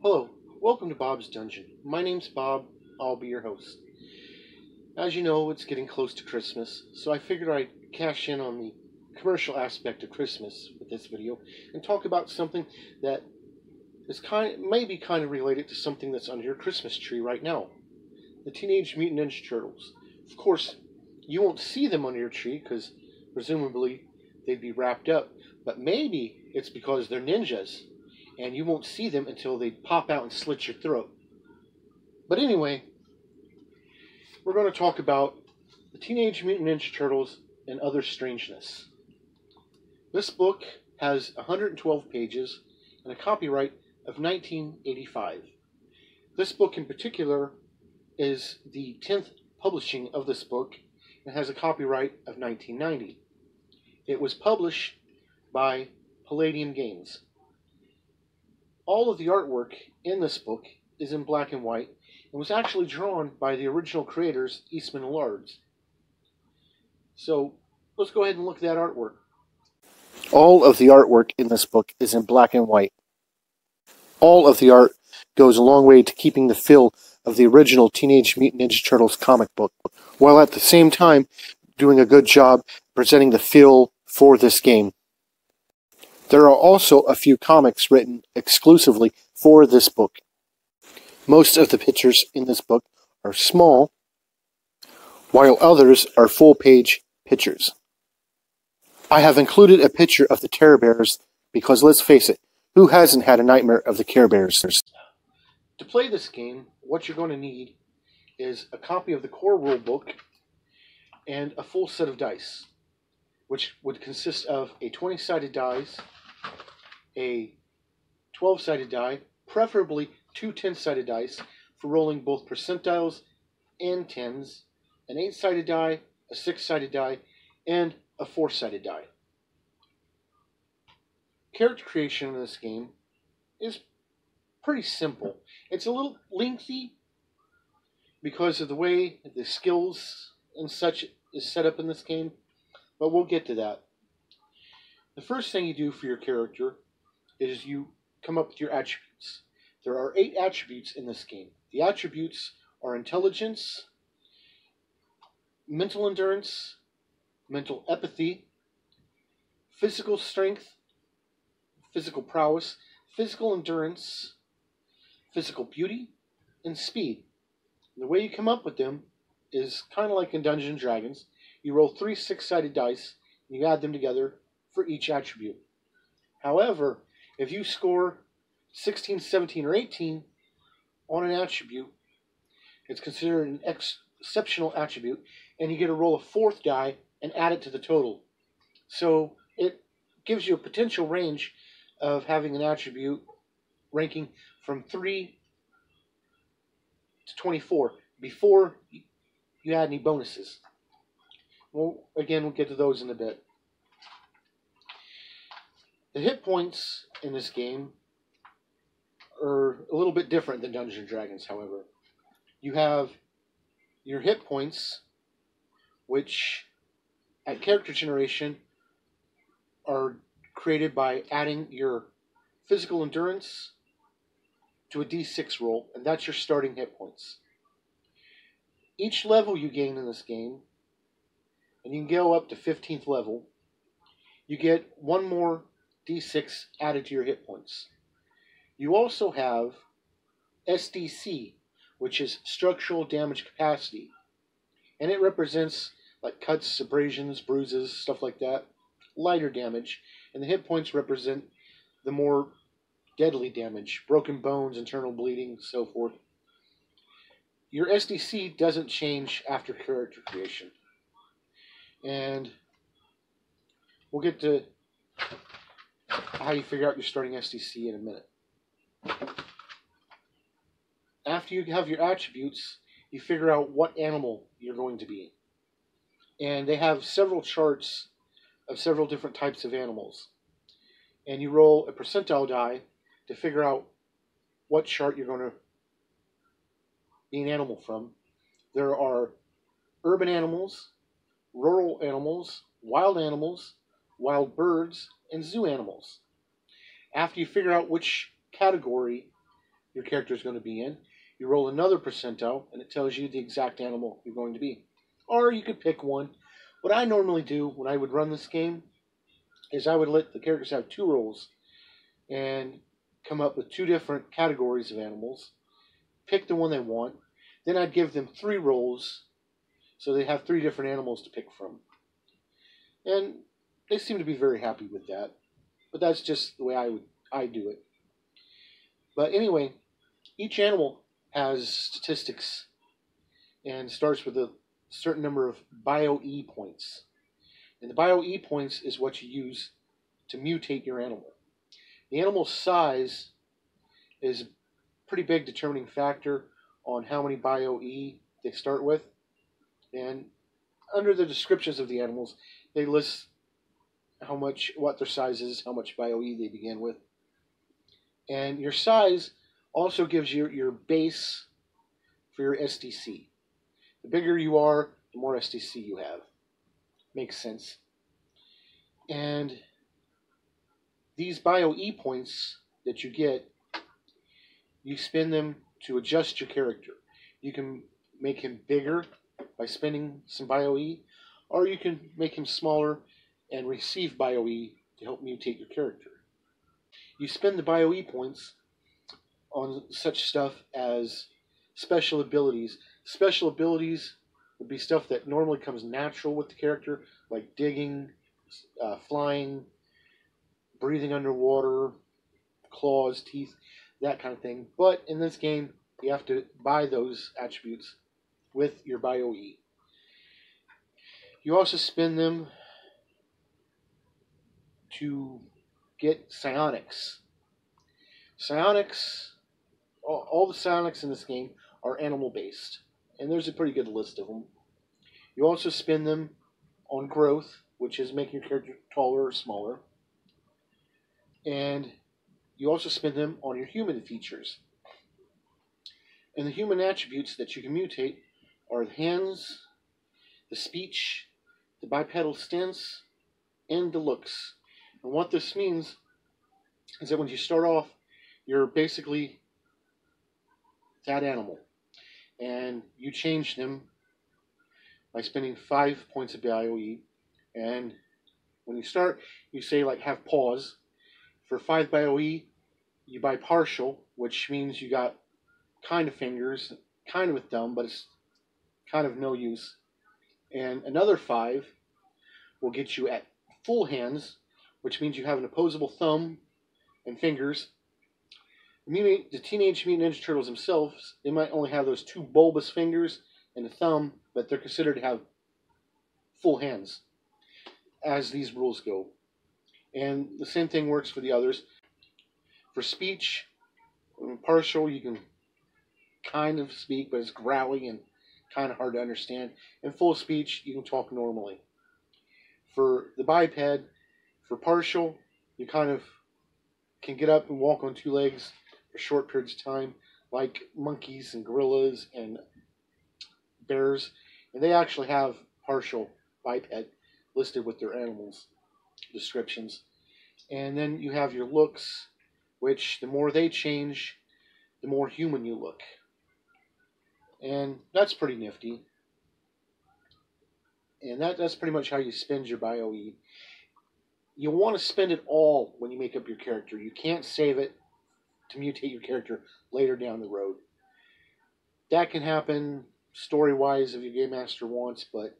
Hello, welcome to Bob's Dungeon. My name's Bob, I'll be your host. As you know, it's getting close to Christmas, so I figured I'd cash in on the commercial aspect of Christmas with this video and talk about something that is maybe kind of related to something that's under your Christmas tree right now. The Teenage Mutant Ninja Turtles. Of course, you won't see them under your tree because presumably they'd be wrapped up, but maybe it's because they're ninjas and you won't see them until they pop out and slit your throat. But anyway, we're going to talk about the Teenage Mutant Ninja Turtles and Other Strangeness. This book has 112 pages and a copyright of 1985. This book in particular is the 10th publishing of this book and has a copyright of 1990. It was published by Palladium Games. All of the artwork in this book is in black and white and was actually drawn by the original creators, Eastman and Lards. So let's go ahead and look at that artwork. All of the artwork in this book is in black and white. All of the art goes a long way to keeping the feel of the original Teenage Mutant Ninja Turtles comic book, while at the same time doing a good job presenting the feel for this game. There are also a few comics written exclusively for this book. Most of the pictures in this book are small, while others are full-page pictures. I have included a picture of the Care Bears because, let's face it, who hasn't had a nightmare of the Care Bears? To play this game, what you're going to need is a copy of the core rulebook and a full set of dice, which would consist of a 20-sided dice, a 12-sided die, preferably two 10-sided dice for rolling both percentiles and tens, an 8-sided die, a 6-sided die, and a 4-sided die. Character creation in this game is pretty simple. It's a little lengthy because of the way the skills and such is set up in this game, but we'll get to that. The first thing you do for your character is you come up with your attributes. There are 8 attributes in this game. The attributes are intelligence, mental endurance, mental apathy, physical strength, physical prowess, physical endurance, physical beauty, and speed. And the way you come up with them is kind of like in Dungeons & Dragons. You roll 3 6-sided dice, and you add them together for each attribute. However, if you score 16, 17, or 18 on an attribute, it's considered an exceptional attribute, and you get to roll a 4th die and add it to the total. So it gives you a potential range of having an attribute ranking from 3 to 24 before you add any bonuses. Well, again, we'll get to those in a bit. The hit points in this game are a little bit different than Dungeons & Dragons, however. You have your hit points, which at character generation are created by adding your physical endurance to a d6 roll, and that's your starting hit points. Each level you gain in this game, and you can go up to 15th level, you get one more d6 added to your hit points. You also have SDC, which is structural damage capacity, and it represents like cuts, abrasions, bruises, stuff like that, lighter damage, and the hit points represent the more deadly damage, broken bones, internal bleeding, so forth. Your SDC doesn't change after character creation, and we'll get to how you figure out your starting SDC in a minute. After you have your attributes, you figure out what animal you're going to be. And they have several charts of several different types of animals. And you roll a percentile die to figure out what chart you're going to be an animal from. There are urban animals, rural animals, wild birds, and zoo animals. After you figure out which category your character is going to be in. You roll another percentile, and it tells you the exact animal you're going to be. Or you could pick one. What I normally do when I would run this game is I would let the characters have 2 rolls and come up with 2 different categories of animals, pick the one they want, then I'd give them 3 rolls so they have 3 different animals to pick from. And they seem to be very happy with that. But that's just the way I do it. But anyway, each animal has statistics and starts with a certain number of bio-E points. And the bio-E points is what you use to mutate your animal. The animal's size is a pretty big determining factor on how many bio-E they start with. And under the descriptions of the animals, they list what their size is, how much bio-E they begin with. And your size also gives you your base for your SDC. The bigger you are, the more SDC you have. Makes sense. And these bio-E points that you get, you spend them to adjust your character. You can make him bigger by spending some bio-E, or you can make him smaller and receive bio-E to help mutate your character. You spend the bio-E points on such stuff as special abilities. Special abilities would be stuff that normally comes natural with the character, like digging, flying, breathing underwater, claws, teeth, that kind of thing. But in this game, you have to buy those attributes with your bio-E. You also spend them to get psionics. Psionics, all the psionics in this game are animal-based, and there's a pretty good list of them. You also spend them on growth, which is making your character taller or smaller. And you also spend them on your human features. And the human attributes that you can mutate are the hands, the speech, the bipedal stance, and the looks. And what this means is that when you start off, you're basically that animal. And you change them by spending 5 points of bio-E. And when you start, you say, like, have paws. For 5 bio-E, you buy partial, which means you got kind of fingers, kind of a thumb, but it's kind of no use. And another 5 will get you at full hands, which means you have an opposable thumb and fingers. The Teenage Mutant Ninja Turtles themselves, they might only have those 2 bulbous fingers and a thumb, but they're considered to have full hands, as these rules go. And the same thing works for the others. For speech, partial, you can kind of speak, but it's growly and kind of hard to understand. And full speech, you can talk normally. For the biped, for partial, you kind of can get up and walk on 2 legs for short periods of time, like monkeys and gorillas and bears. And they actually have partial biped listed with their animals descriptions. And then you have your looks, which the more they change, the more human you look. And that's pretty nifty. And that's pretty much how you spend your bio-E. You want to spend it all when you make up your character. You can't save it to mutate your character later down the road. That can happen story-wise if your game master wants, but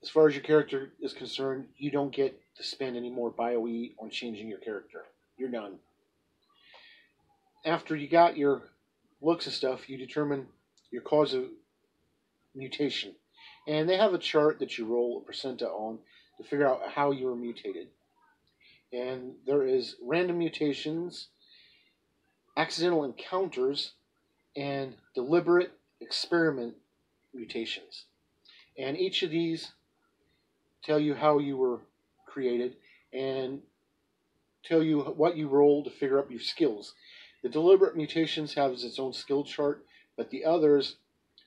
as far as your character is concerned, you don't get to spend any more bio-E on changing your character. You're done. After you got your looks and stuff, you determine your cause of mutation. And they have a chart that you roll a percentile on to figure out how you were mutated. And there is random mutations, accidental encounters, and deliberate experiment mutations. And each of these tell you how you were created and tell you what you roll to figure out your skills. The deliberate mutations have its own skill chart, but the others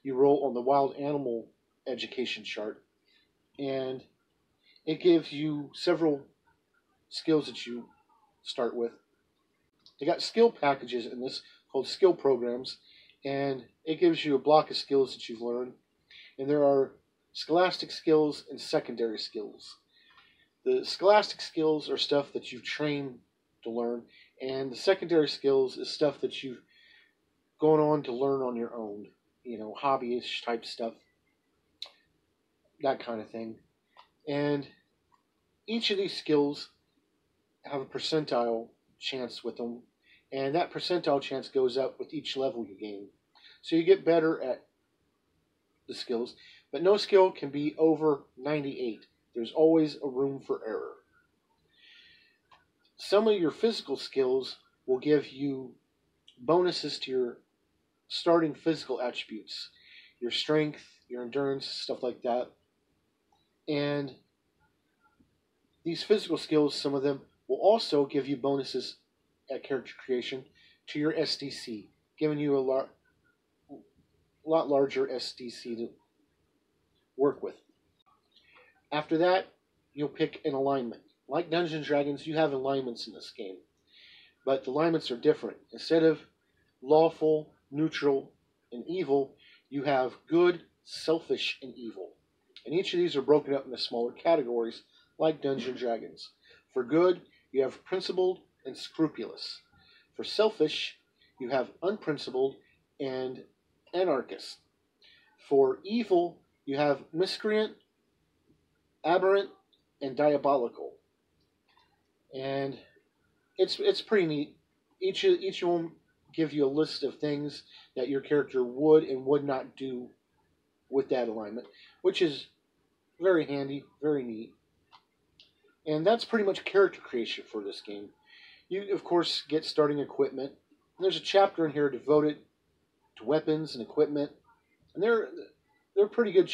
you roll on the wild animal education chart. And it gives you several skills that you start with. They got skill packages in this called skill programs, and it gives you a block of skills that you've learned. And there are scholastic skills and secondary skills. The scholastic skills are stuff that you've trained to learn, and the secondary skills is stuff that you've gone on to learn on your own. Hobbyish type stuff, that kind of thing. And each of these skills have a percentile chance with them, and that percentile chance goes up with each level you gain. So you get better at the skills, but no skill can be over 98. There's always a room for error. Some of your physical skills will give you bonuses to your starting physical attributes, your strength, your endurance, stuff like that. And these physical skills, some of them, will also give you bonuses at character creation to your SDC, giving you a lot larger SDC to work with. After that, you'll pick an alignment. Like Dungeons & Dragons, you have alignments in this game, but the alignments are different. Instead of lawful, neutral, and evil, you have good, selfish, and evil. And each of these are broken up into smaller categories, like Dungeons & Dragons. For good, you have principled and scrupulous. For selfish, you have unprincipled and anarchist. For evil, you have miscreant, aberrant, and diabolical. And it's pretty neat. Each of them give you a list of things that your character would and would not do with that alignment, which is very handy, very neat. And that's pretty much character creation for this game. You, of course, get starting equipment. And there's a chapter in here devoted to weapons and equipment, and they're pretty good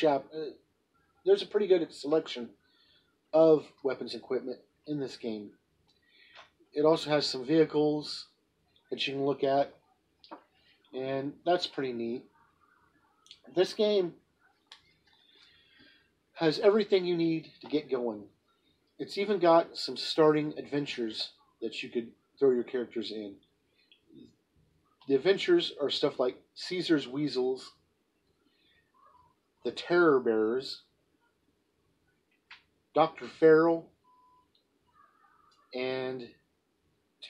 there's a pretty good selection of weapons and equipment in this game. It also has some vehicles that you can look at, and that's pretty neat. This game has everything you need to get going. It's even got some starting adventures that you could throw your characters in. The adventures are stuff like Caesar's Weasels, the Terror Bearers, Dr. Farrell, and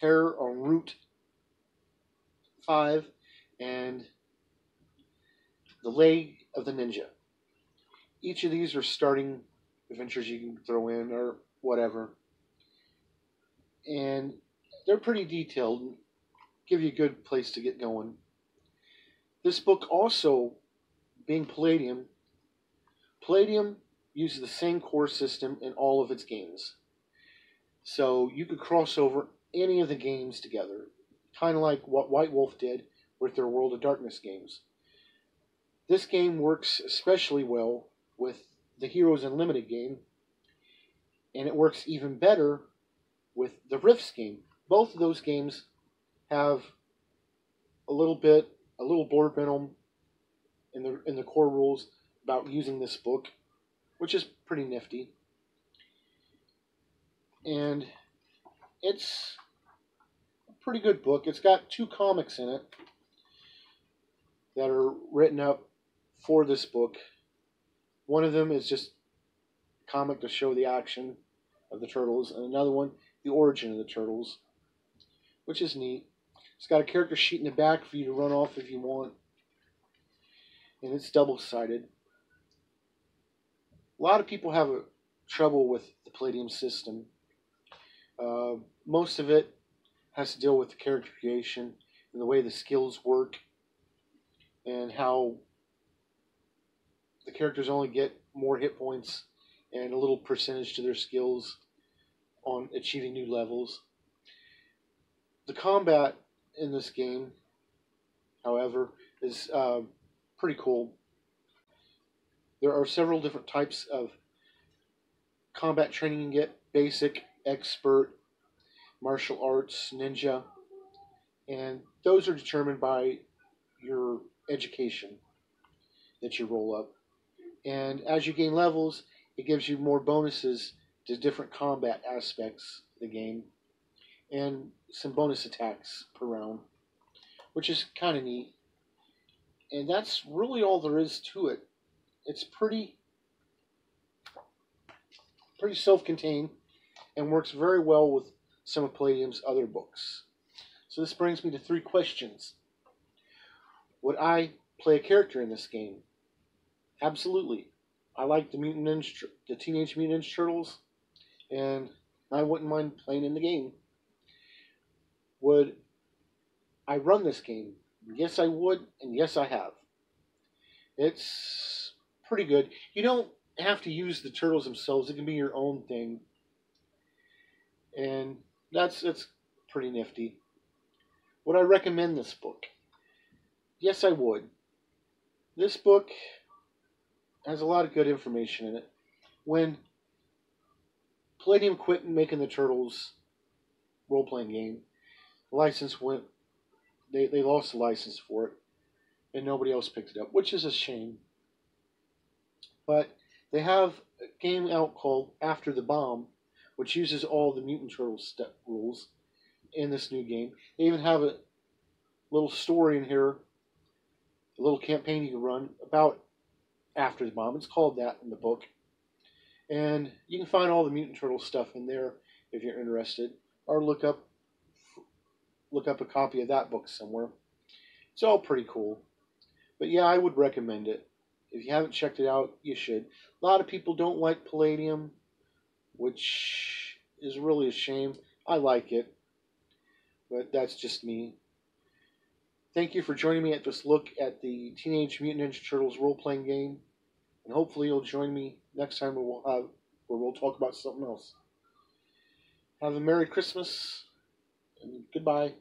Terror on Route 5, and The Leg of the Ninja. Each of these are starting adventures you can throw in, or whatever. And they're pretty detailed, and give you a good place to get going. This book also, being Palladium uses the same core system in all of its games. So you could cross over any of the games together, kind of like what White Wolf did with their World of Darkness games. This game works especially well with the Heroes Unlimited game, and it works even better with the Rifts game. Both of those games have a little blurb in them in the core rules about using this book, which is pretty nifty. And it's a pretty good book. It's got 2 comics in it that are written up for this book. One of them is just a comic to show the action of the Turtles, and another one, the origin of the Turtles, which is neat. It's got a character sheet in the back for you to run off if you want, and it's double-sided. A lot of people have trouble with the Palladium system. Most of it has to deal with the character creation and the way the skills work, and how the characters only get more hit points and a little percentage to their skills on achieving new levels. The combat in this game, however, is pretty cool. There are several different types of combat training you can get: basic, expert, martial arts, ninja, and those are determined by your education that you roll up. And as you gain levels, it gives you more bonuses to different combat aspects of the game, and some bonus attacks per round. which is kind of neat. And that's really all there is to it. It's pretty self-contained and works very well with some of Palladium's other books. So this brings me to 3 questions. Would I play a character in this game? Absolutely. I like the Teenage Mutant Ninja Turtles, and I wouldn't mind playing in the game. Would I run this game? Yes, I would, and yes, I have. It's pretty good. You don't have to use the turtles themselves. It can be your own thing, and that's pretty nifty. Would I recommend this book? Yes, I would. This book has a lot of good information in it. When Palladium quit making the Turtles role-playing game, the license went. They lost the license for it, and nobody else picked it up, which is a shame. But they have a game out called After the Bomb, which uses all the Mutant Turtles step rules in this new game. They even have a little story in here, a little campaign you can run about After the Bomb. It's called that in the book. And you can find all the Mutant Turtle stuff in there if you're interested, or look up a copy of that book somewhere. It's all pretty cool. But yeah, I would recommend it. If you haven't checked it out, you should. A lot of people don't like Palladium, which is really a shame. I like it, but that's just me. Thank you for joining me at this look at the Teenage Mutant Ninja Turtles role-playing game, and hopefully you'll join me next time where we'll talk about something else. Have a Merry Christmas, and goodbye.